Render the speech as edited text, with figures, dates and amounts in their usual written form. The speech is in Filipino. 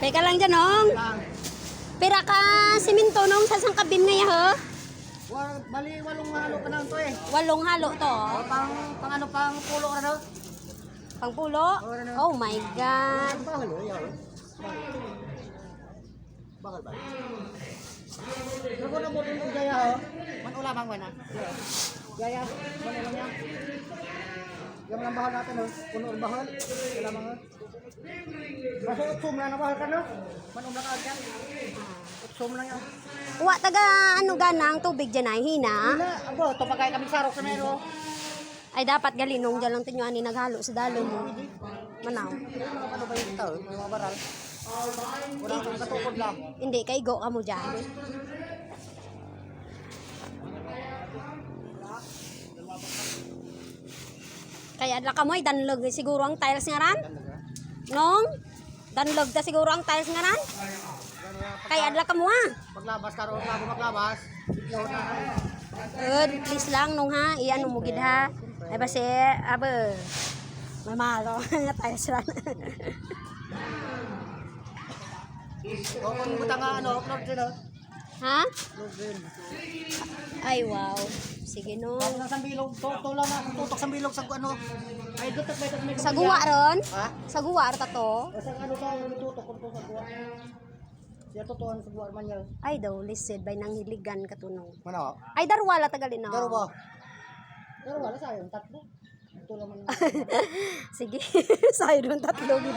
Teka lang dyan, Nong. Pira ka siminto, Nong, sa sangkabin ngayon, ho? Bali, 8 halo pa na ito eh. 8 halo to. O, pang pulo ka na daw. Pangpulo? Oh my God. Bakal o, yaw. Bakal ba? Pero kung nabutin ko gaya ho, man ulamang man ha. Gaya, man ulam niya. Yung lang bahal natin ho, puno ang bahal. Ulamang ho. Kasi utsum lang na bahal ka no? Man ulam ka agyan. Utsum lang yan. Uwa, taga ano ganang tubig dyan ay hina? Hina, abo, ito pagkaya kami sarok sa mero. Ay dapat galinong dyan lang tinyo ani naghalo sa dalo mo. Manaw. Ano ba yung tao? May mga baral. Wala kang katukod lang. Hindi, kaigo ka mo dyan. Kaya adla ka mo, danlog siguro ang tiles nga ran? Nong? Danlog ta siguro ang tiles nga ran? Kaya adla ka mo ha? Paglabas karon bago maglabas, ikaw na. Please lang nung ha, iyan umugid ha. Ay basi, abe. Mamalo nga tiles ran. O kung buta nga ano, upload din o. Ha? Upload din. Ay wow. Sige no. Bago lang sa bilog, tulang na, tutok sa bilog sa ano. Ay, dutok may Sa guwa ron? Ha? Sa guwa ta to? O sa ano sa tutok kung sa guwa. Siya totoo sa guwa man yan. Ay daw, listed by nang hiligan katunog. Mano? Ay darwala tagalin na. Daro ba? Daro wala sayang tatlo. Tulang man. Sige. Sayro tatlo gid.